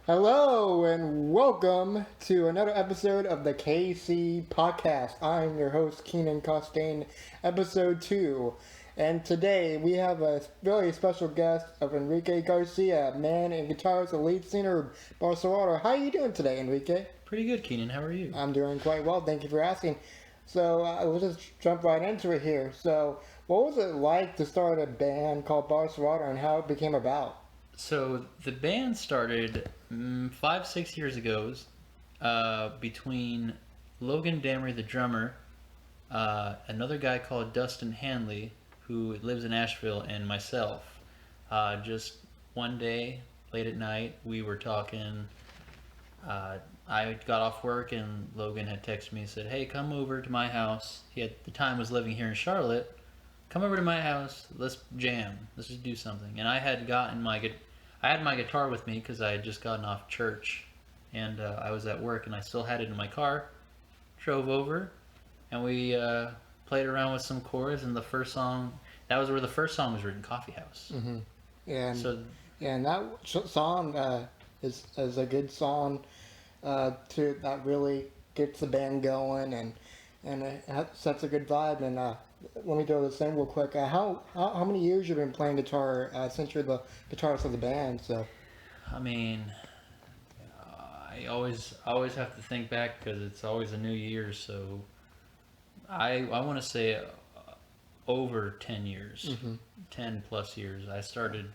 Hello and welcome to another episode of the KC Podcast. I'm your host, Keenan Costain, episode 2. And today we have a very special guest of Enrique Garcia, man and guitarist and lead singer of Barcerado. How are you doing today, Enrique? Pretty good, Keenan. How are you? I'm doing quite well, thank you for asking. So we'll just jump right into it here. So what was it like to start a band called Barcerado and how it became about? So the band started 5-6 years ago between Logan Damery, the drummer, another guy called Dustin Hanley, who lives in Asheville, and myself. Just one day, late at night, we were talking. I got off work and Logan had texted me and said, "Hey, come over to my house." He at the time was living here in Charlotte. "Come over to my house. Let's jam. Let's just do something." And I had my guitar with me because I had just gotten off church, and I was at work and I still had it in my car. Drove over, and we played around with some chords. And the first song, that was where the first song was written, "Coffee House." Mm-hmm. And So and that song is a good song that really gets the band going and it sets a good vibe. And let me throw this in real quick. How many years you've been playing guitar since you're the guitarist of the band? So I mean, I always have to think back because it's always a new year. So I want to say over 10 years, 10 plus years. I started,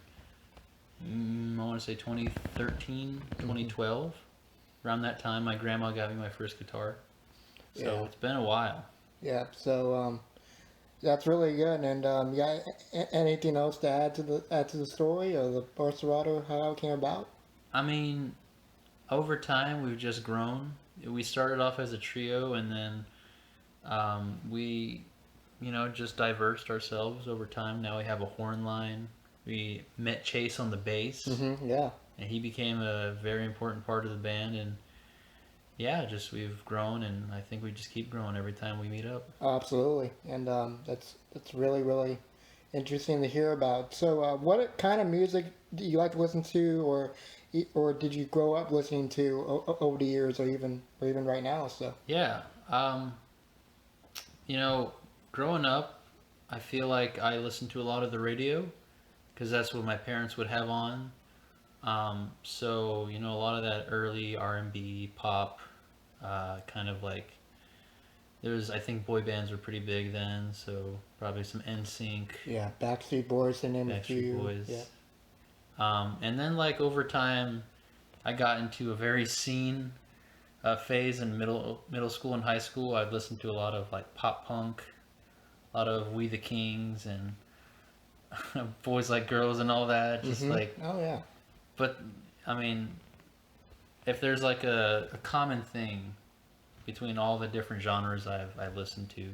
I want to say 2013, 2012. Around that time, my grandma got me my first guitar. So It's been a while. Yeah. So that's really good. And you got anything else to add to the story of the Barcerado, how it came about? I mean, over time, we've just grown. We started off as a trio, and then we, just diversed ourselves over time. Now we have a horn line. We met Chase on the bass, Yeah. and he became a very important part of the band. And yeah, just we've grown, and I think we just keep growing every time we meet up. Absolutely, and that's really interesting to hear about. So, what kind of music do you like to listen to, or did you grow up listening to over the years, or even right now? So, Yeah, growing up, I feel like I listened to a lot of the radio because that's what my parents would have on. So a lot of that early R&B, pop, kind of like I think boy bands were pretty big then, so probably some NSYNC, yeah, Backstreet Boys, to name a few. Backstreet Boys. Yeah. And then like over time, I got into a very scene phase in middle school and high school. I'd listened to a lot of like pop punk, a lot of We the Kings and Boys Like Girls and all that. Just like, oh yeah. but I mean, if there's like a common thing between all the different genres I've listened to,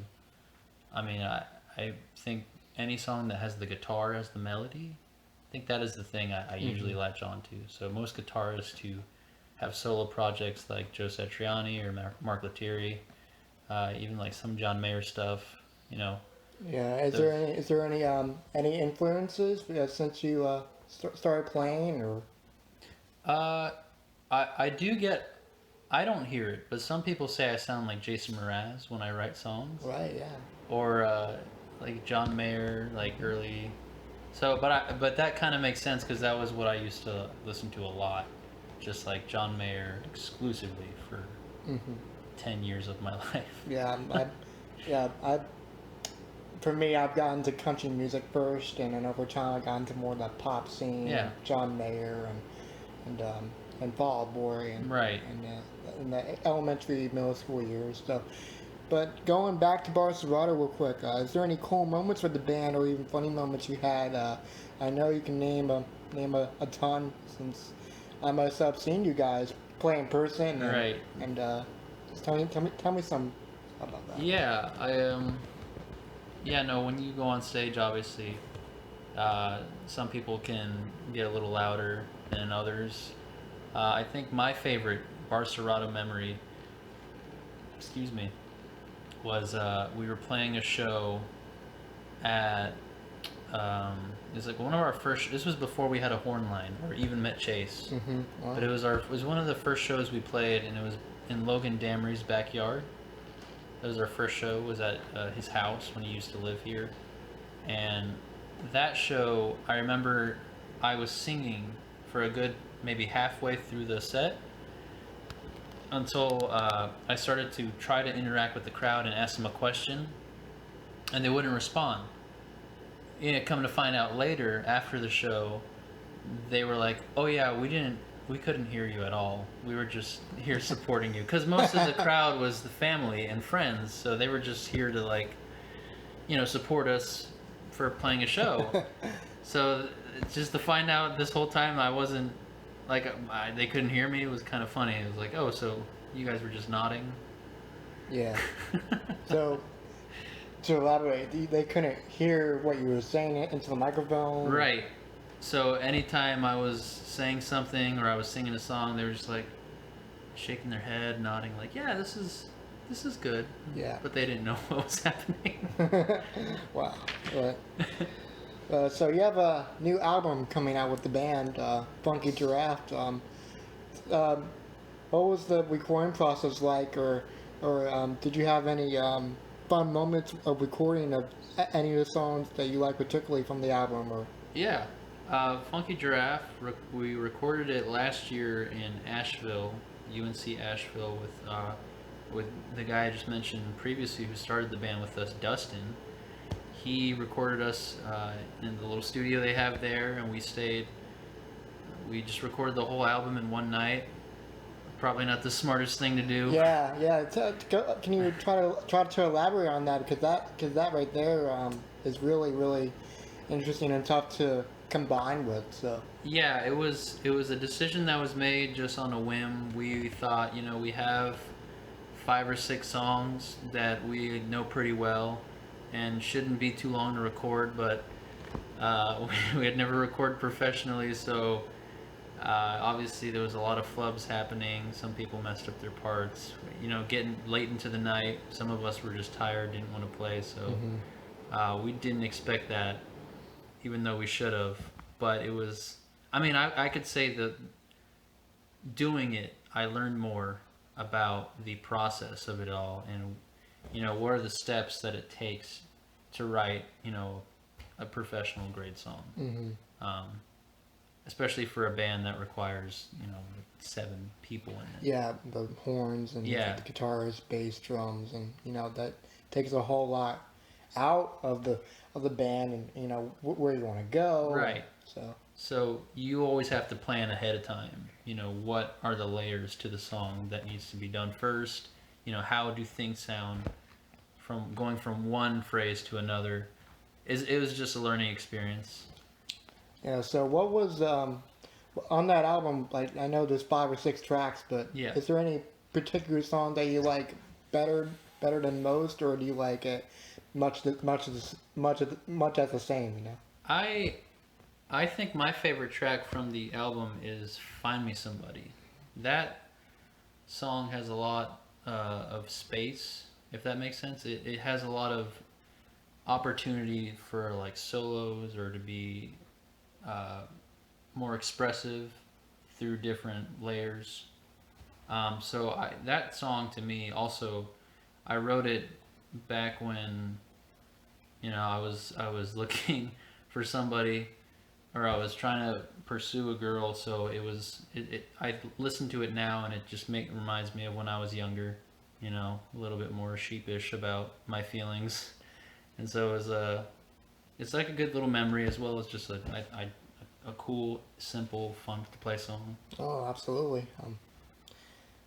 I mean, I think any song that has the guitar as the melody, I think that is the thing I usually latch on to. So most guitarists who have solo projects like Joe Satriani or Mark Lettieri, even like some John Mayer stuff, Yeah. Is there any influences since you started playing, or? I do get. I don't hear it, but some people say I sound like Jason Mraz when I write songs. Right. Yeah. Or like John Mayer, like early. So, but that kind of makes sense because that was what I used to listen to a lot, just like John Mayer exclusively for 10 years of my life. Yeah. For me, I've gotten to country music first, and then over time I've gotten to more of the pop scene, Yeah. John Mayer and Fall Out Boy, and Right. in the elementary, middle school years. So, but going back to Barcelona real quick, is there any cool moments with the band, or even funny moments you had? I know you can name a ton, since I myself seen you guys play in person. And, Right. And just tell me some about that. Yeah, yeah, no, when you go on stage, obviously, some people can get a little louder than others. I think my favorite Barcerado memory, excuse me, was we were playing a show at It's like one of our first. This was before we had a horn line or even met Chase. Mm-hmm. Wow. But it was one of the first shows we played, and it was in Logan Damery's backyard. That was our first show. Was at his house when he used to live here, and that show I remember I was singing for a good maybe halfway through the set until I started to try to interact with the crowd and ask them a question, and they wouldn't respond. Come to find out later after the show, they were like, "Oh yeah, we couldn't hear you at all. We were just here supporting you." Because most of the crowd was the family and friends, so they were just here to support us for playing a show. So just to find out this whole time I wasn't they couldn't hear me. It was kind of funny. It was like, "Oh, so you guys were just nodding?" Yeah. So. To elaborate, they couldn't hear what you were saying into the microphone. Right. So anytime I was saying something or I was singing a song, they were just like shaking their head, nodding, like, "Yeah, this is good." Yeah. But they didn't know what was happening. Wow. So you have a new album coming out with the band, Funky Giraffe. What was the recording process like, or did you have any fun moments of recording of any of the songs that you like particularly from the album? Or Yeah. Funky Giraffe, we recorded it last year in Asheville, UNC Asheville, with the guy I just mentioned previously who started the band with us, Dustin. He recorded us in the little studio they have there, and we just recorded the whole album in one night. Probably not the smartest thing to do. Yeah. Can you try to elaborate on that? Because that right there is really, really interesting and tough to combine with. So Yeah, it was a decision that was made just on a whim. We thought, we have 5 or 6 songs that we know pretty well and shouldn't be too long to record, but we had never recorded professionally, so obviously there was a lot of flubs happening. Some people messed up their parts, getting late into the night. Some of us were just tired, didn't want to play, so we didn't expect that, even though we should have. But it was, I could say that doing it, I learned more about the process of it all, and what are the steps that it takes to write a professional grade song. Especially for a band that requires 7 people in it. Yeah, the horns and the guitars, bass, drums, and that takes a whole lot out of the band, and where you want to go. Right. So you always have to plan ahead of time. What are the layers to the song that needs to be done first? How do things sound from going from one phrase to another? It was just a learning experience. Yeah. So what was on that album? Like, I know there's 5 or 6 tracks, but is there any particular song that you like better than most, or do you like it much as the same? I think my favorite track from the album is "Find Me Somebody." That song has a lot of space, if that makes sense. It has a lot of opportunity for like solos or to be more expressive through different layers. That song to me also, I wrote it back when I was looking for somebody, or I was trying to pursue a girl. So I listen to it now and it just reminds me of when I was younger, a little bit more sheepish about my feelings. And so it's like a good little memory, as well as just a cool, simple, fun to play song. Oh, absolutely.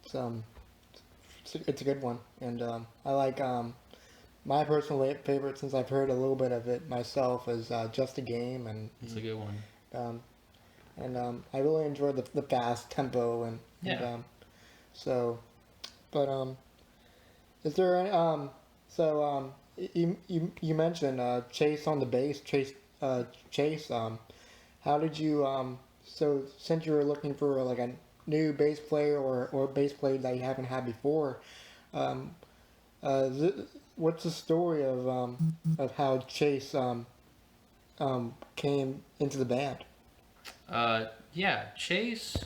It's a good one, and I like my personal favorite, since I've heard a little bit of it myself, is "Just a Game," and it's a good one. I really enjoy the fast tempo and is there any you mentioned Chase on the bass, Chase. How did you so since you were looking for like a new bass player or bass player that you haven't had before, what's the story of how Chase came into the band? Yeah, Chase,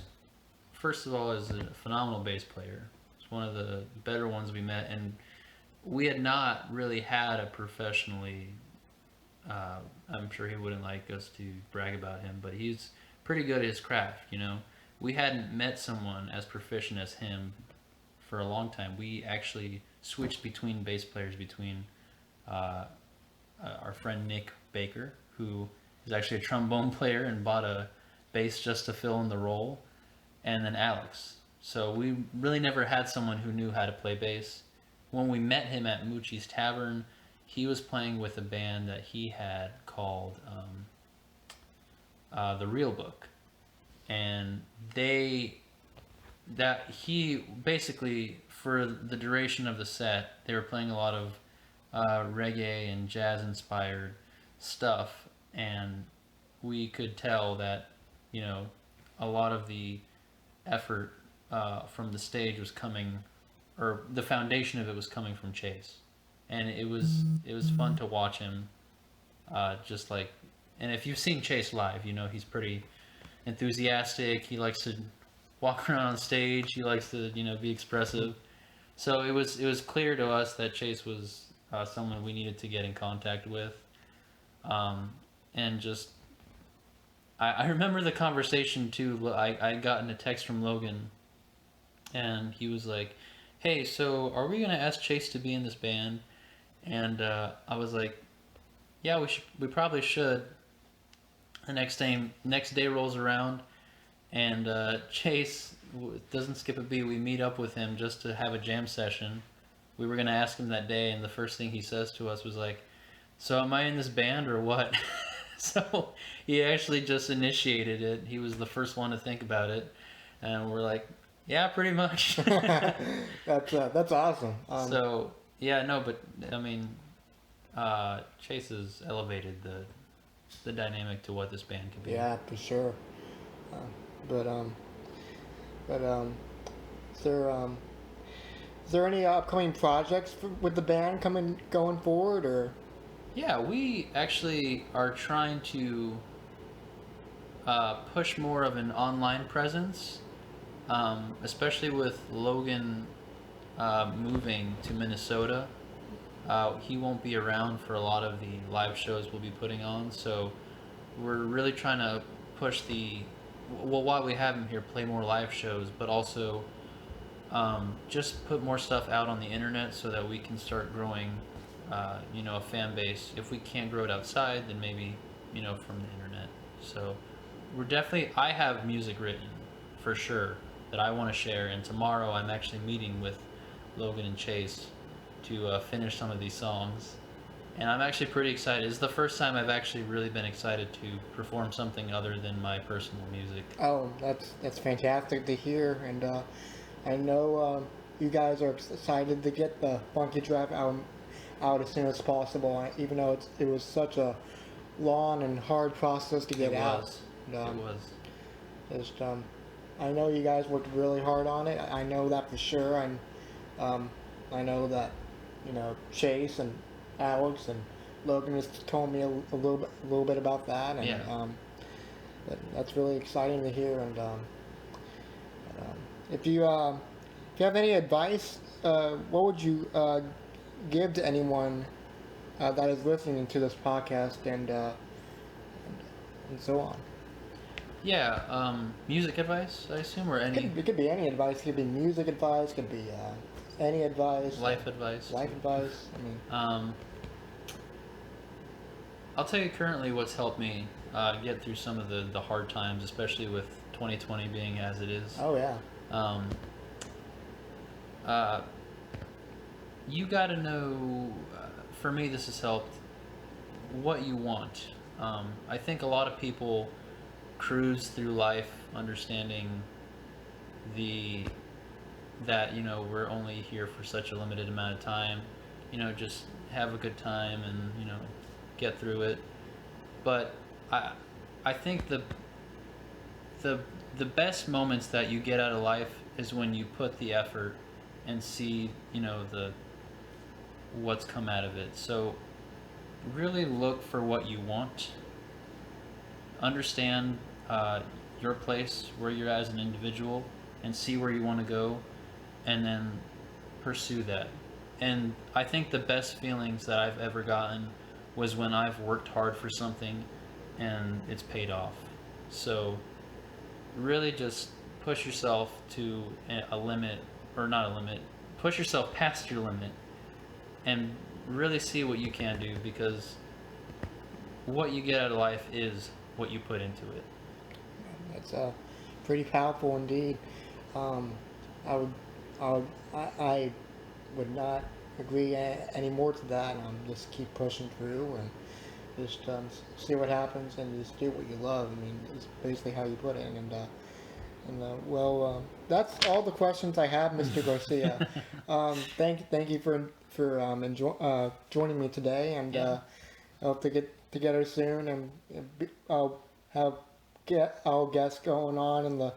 first of all, is a phenomenal bass player. He's one of the better ones we met, and we had not really had a professionally. I'm sure he wouldn't like us to brag about him, but he's pretty good at his craft. We hadn't met someone as proficient as him for a long time. We actually switched between bass players between our friend Nick Baker, who is actually a trombone player and bought a bass just to fill in the role, and then Alex. So we really never had someone who knew how to play bass. When we met him at Moochie's Tavern, he was playing with a band that he had called The Real Book, and he basically, for the duration of the set, they were playing a lot of reggae and jazz inspired stuff, and we could tell that a lot of the effort from the stage was coming, or the foundation of it was coming from Chase, and it was fun to watch him. Just like, and if you've seen Chase live, he's pretty enthusiastic. He likes to walk around on stage. He likes to be expressive. So it was clear to us that Chase was someone we needed to get in contact with, and just I remember the conversation too. I gotten a text from Logan, and he was like, "Hey, so are we gonna ask Chase to be in this band?" And I was like, "Yeah, we probably should." The next day rolls around, and Chase doesn't skip a beat. We meet up with him just to have a jam session. We were gonna ask him that day, and the first thing he says to us was like, "So am I in this band or what?" So he actually just initiated it. He was the first one to think about it, and we're like, "Yeah, pretty much." That's awesome. So yeah, no, but I mean, Chase has elevated the dynamic to what this band could be. Yeah, for sure. But is there any upcoming projects with the band going forward, or? Yeah, we actually are trying to push more of an online presence, especially with Logan moving to Minnesota. He won't be around for a lot of the live shows we'll be putting on, so we're really trying to push while we have him here, play more live shows, but also just put more stuff out on the internet so that we can start growing a fan base. If we can't grow it outside, then maybe from the internet. So I have music written for sure that I want to share, and tomorrow I'm actually meeting with Logan and Chase to finish some of these songs, and I'm actually pretty excited. It's the first time I've actually really been excited to perform something other than my personal music. Oh, that's fantastic to hear, and I know you guys are excited to get the Funky Giraffe album out as soon as possible, even though it was such a long and hard process to get out. It was. Just, I know you guys worked really hard on it. I know that for sure, and I know that Chase and Alex and Logan just told me a little bit about that, and Yeah. that's really exciting to hear. And if you have any advice, what would you give to anyone that is listening to this podcast and so on? Yeah, music advice, I assume, or any... It could be any advice. It could be music advice. It could be any advice. Life advice. Life advice. I mean... I'll tell you currently what's helped me get through some of the hard times, especially with 2020 being as it is. Oh, yeah. You gotta know, for me this has helped, what you want. I think a lot of people cruise through life understanding that we're only here for such a limited amount of time, just have a good time and get through it. But I think the best moments that you get out of life is when you put the effort and see what's come out of it. So really look for what you want understand your place where you're as an individual and see where you want to go, and then pursue that. And I think the best feelings that I've ever gotten was when I've worked hard for something and it's paid off. So really just push yourself to a limit, or not a limit, push yourself past your limit and really see what you can do, because what you get out of life is what you put into it. That's pretty powerful indeed. Um, I would, I would not agree any more to that. Just keep pushing through and just see what happens and just do what you love. I mean, it's basically how you put it. That's all the questions I have, Mr. Garcia. Thank you for joining me today, and Yeah. I hope to get together soon, and I'll have all guests going on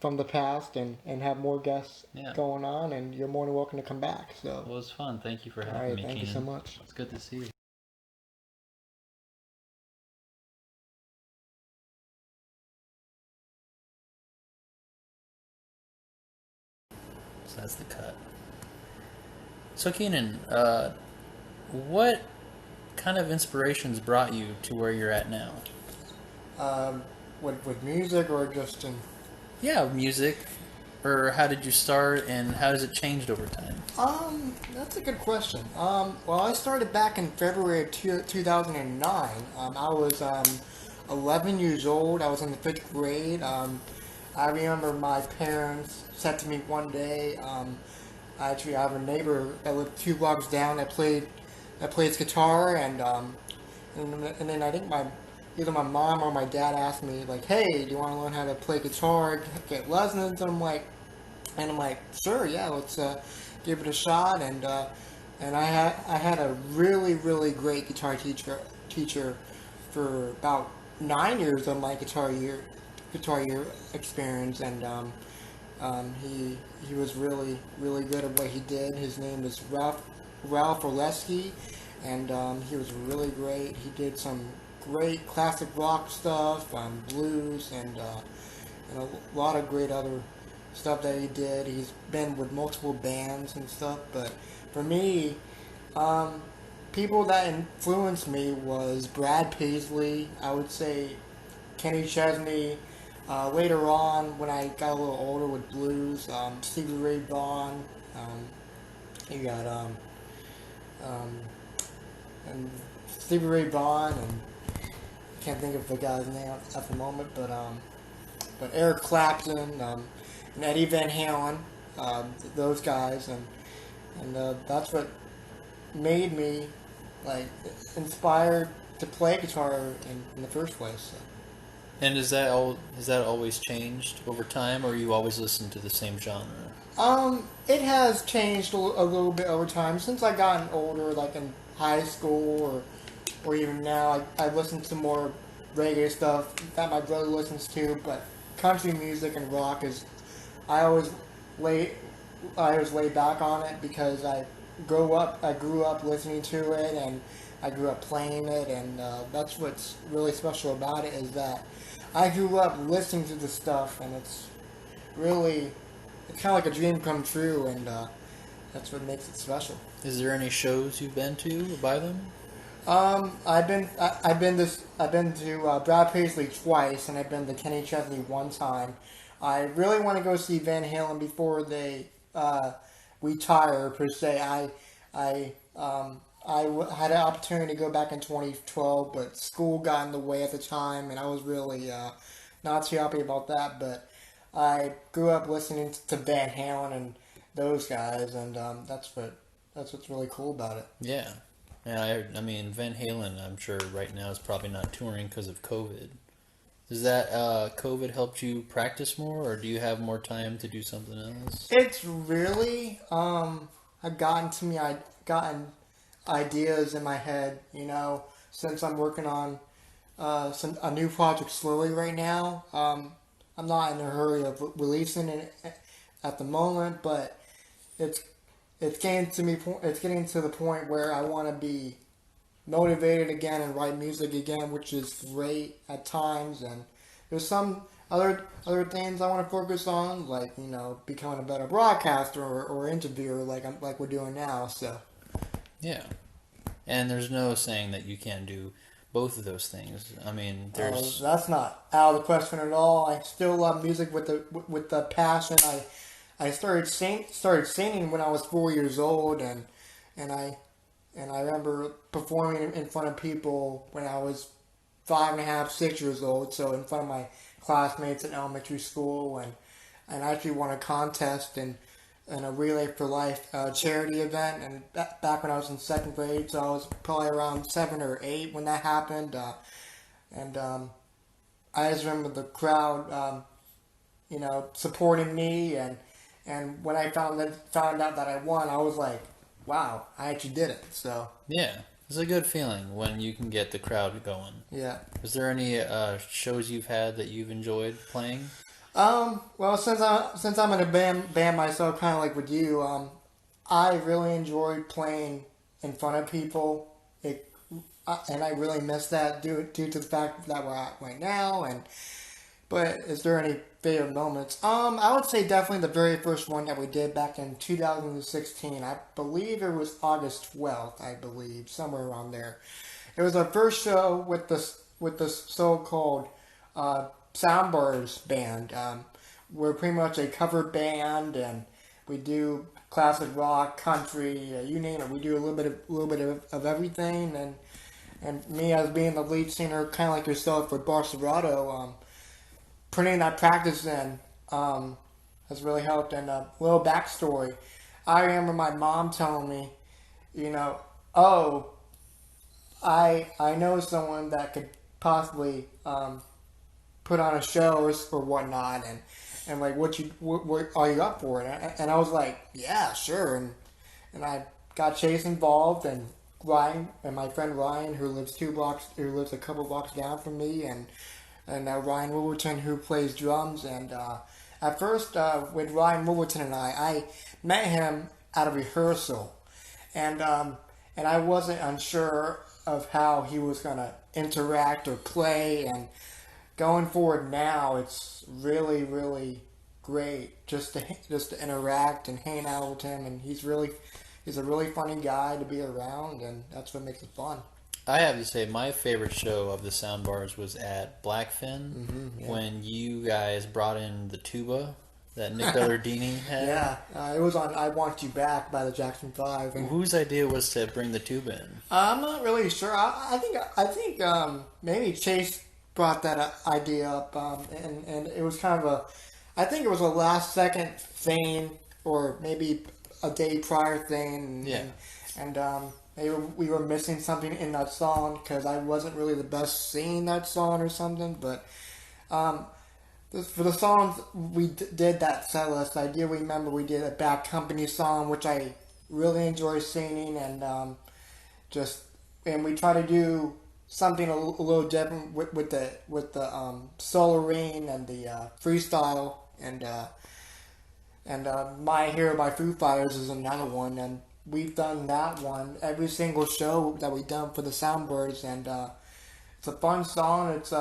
from the past, and have more guests Yeah. going on, and you're more than welcome to come back. So, Well, it was fun. Thank you for all having right, me, thank you Keenan. so much. It's good to see you. So that's the cut. So Keenan, what kind of inspirations brought you to where you're at now? Um, with music or just in. Yeah, music, or how did you start, and how has it changed over time? That's a good question. Well, I started back in February of 2009. I was 11 years old. I was in the fifth grade. I remember my parents said to me one day. Actually, I have a neighbor that lived 2 blocks down that plays guitar, and then I think either my mom or my dad asked me like, "Hey, do you want to learn how to play guitar, get lessons?" And I'm like, sure, yeah, let's give it a shot. And I had a really great teacher for about 9 years of my guitar year experience, and he was really good at what he did. His name is Ralph Orleski, and he was really great. He did some great classic rock stuff, blues, and a lot of great other stuff that he did. He's been with multiple bands and stuff, but for me, um, people that influenced me was Brad Paisley. I would say Kenny Chesney. Later on, when I got a little older with blues, Stevie Ray Vaughan. You got um, and Stevie Ray Vaughan, and I can't think of the guy's name at the moment, but Eric Clapton, and Eddie Van Halen, those guys, and that's what made me like inspired to play guitar in the first place. So. And is that all? Has that always changed over time, or you always listen to the same genre? It has changed a little bit over time since I gotten older, like in high school or even now. I listen to more reggae stuff that my brother listens to, but country music and rock is I always lay I always lay back on it because I grew up listening to it, and I grew up playing it, and that's what's really special about it is that I grew up listening to the stuff, and really it's kind of like a dream come true, and that's what makes it special. Is there any shows you've been to by them? I've been to Brad Paisley twice, and I've been to Kenny Chesney one time. I really want to go see Van Halen before they retire per se. Had an opportunity to go back in 2012, but school got in the way at the time, and I was really not too happy about that. But I grew up listening to Van Halen and those guys, and that's what's really cool about it. Yeah. Yeah, I mean, Van Halen, I'm sure right now is probably not touring because of COVID. Does that COVID helped you practice more, or do you have more time to do something else? It's really have gotten to me. I gotten ideas in my head, since I'm working on a new project slowly right now. I'm not in a hurry of releasing it at the moment, but it's it's getting to me. It's getting to the point where I want to be motivated again and write music again, which is great at times. And there's some other things I want to focus on, like becoming a better broadcaster or interviewer, like we're doing now. So Yeah. And there's no saying that you can't do both of those things. I mean, there's that's not out of the question at all. I still love music with the passion. I started singing when I was 4 years old, and I remember performing in front of people when I was 5.5, 6 years old. So in front of my classmates in elementary school, and I actually won a contest in a Relay for Life charity event. And back when I was in second grade, so I was probably around 7 or 8 when that happened. And I just remember the crowd, supporting me, and when I found out that I won, I was like, wow, I actually did it. So yeah, it's a good feeling when you can get the crowd going. yeah. Is there any shows you've had that you've enjoyed playing? Well, since I'm in a band myself, kind of like with you, I really enjoyed playing in front of people. And I really miss that due to the fact that we're at right now. But is there any favorite moments? I would say definitely the very first one that we did back in 2016. I believe it was August 12th. I believe somewhere around there. It was our first show with the so-called Soundbars band. We're pretty much a cover band, and we do classic rock, country, you name it. We do a little bit of everything, and me as being the lead singer, kind of like yourself with Barcerado, putting that practice in has really helped. And a little backstory: I remember my mom telling me, oh, I know someone that could possibly put on a show or whatnot, and like what are you up for? And I was like, yeah, sure. And I got Chase involved, and Ryan and my friend Ryan, who lives a couple blocks down from me, and Ryan Wilberton, who plays drums. And at first, with Ryan Wilberton and I met him at a rehearsal, and I wasn't unsure of how he was gonna interact or play. And going forward now, it's really, really great just to interact and hang out with him. And he's a really funny guy to be around, and that's what makes it fun. I have to say, my favorite show of the Soundbars was at Blackfin when you guys brought in the tuba that Nick Bellardini had. Yeah, it was on "I Want You Back" by the Jackson 5. And Whose idea was to bring the tuba in? I'm not really sure. I think maybe Chase brought that idea up, and it was kind of I think it was a last second thing, or maybe a day prior thing. Yeah. And maybe we were missing something in that song because I wasn't really the best singing that song or something. But for the songs we did that set list, I do remember we did a Bad Company song, which I really enjoy singing, and we try to do something a little different with the solarine and the freestyle, and My Hero by Foo Fighters is another one, and we've done that one every single show that we've done for the Soundbirds, and it's a fun song. It's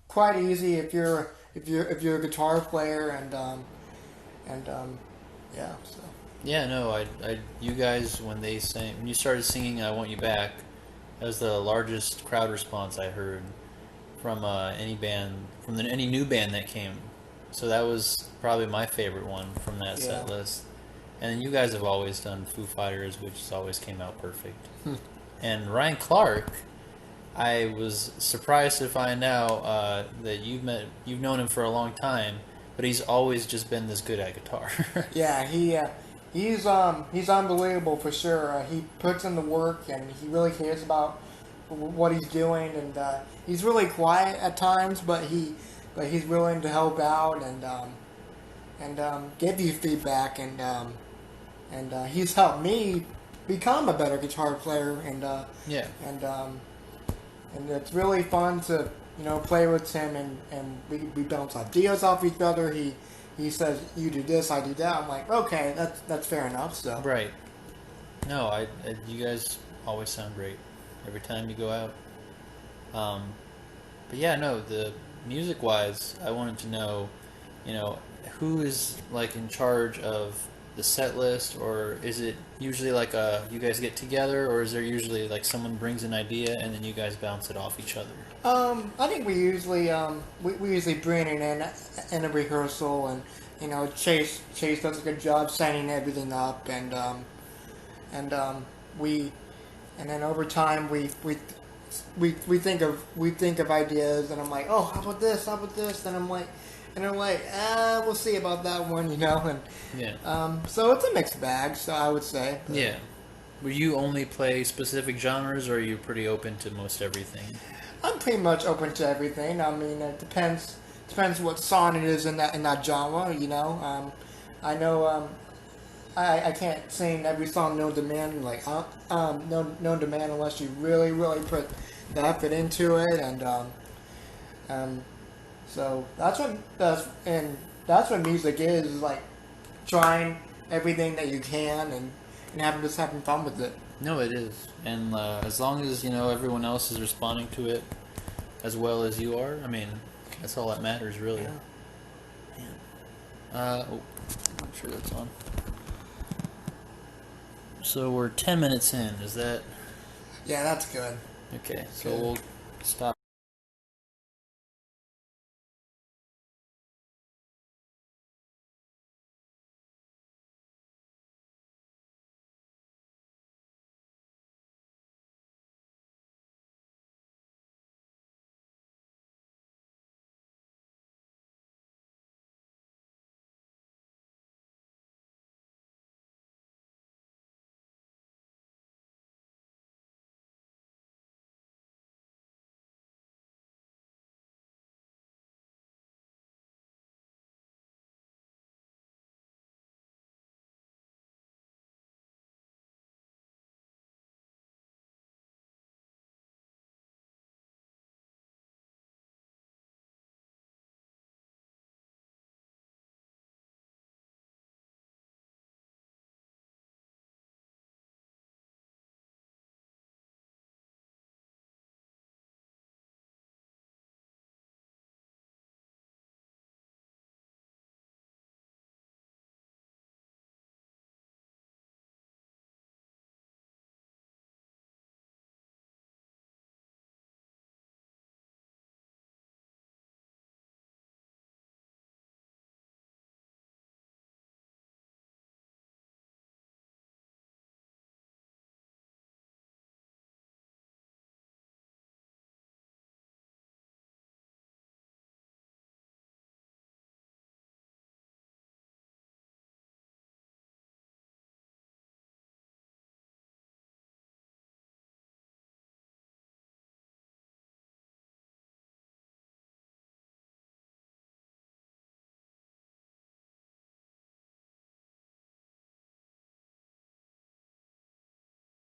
quite easy if you're a guitar player, and yeah. So Yeah, no, you guys when you started singing "I Want You Back," that was the largest crowd response I heard from any band, any new band that came. So that was probably my favorite one from that set list. And then you guys have always done Foo Fighters, which has always came out perfect. And Ryan Clark, I was surprised to find out that you've known him for a long time, but he's always just been this good at guitar. yeah, he's unbelievable for sure. He puts in the work, and he really cares about what he's doing, and he's really quiet at times, but he's willing to help out and give you feedback, and he's helped me become a better guitar player, and it's really fun to play with him, and we bounce ideas off each other. He says, you do this, I do that. I'm like, okay, that's fair enough. So Right. No, you guys always sound great. every time you go out. But yeah, no, the music-wise, I wanted to know, who is like in charge of the set list, or is it usually like you guys get together, or is there usually like someone brings an idea and then you guys bounce it off each other? I think we usually bring it in a rehearsal, and Chase does a good job signing everything up, and we and then over time we think of ideas, and I'm like, oh, how about this, and I'm like, we'll see about that one, and Yeah. so it's a mixed bag, so I would say. But Yeah. Will you only play specific genres, or are you pretty open to most everything? I'm pretty much open to everything. I mean, it depends what song it is in that genre. I know I can't sing every song known to man known to man unless you really put the effort into it, um, so that's what music is like trying everything that you can, and having fun with it. No, it is, and as long as everyone else is responding to it as well as you are, I mean, that's all that matters, really. Yeah. I'm not sure that's on. So we're 10 minutes in. Is that Yeah, that's good. okay? So Good. we'll stop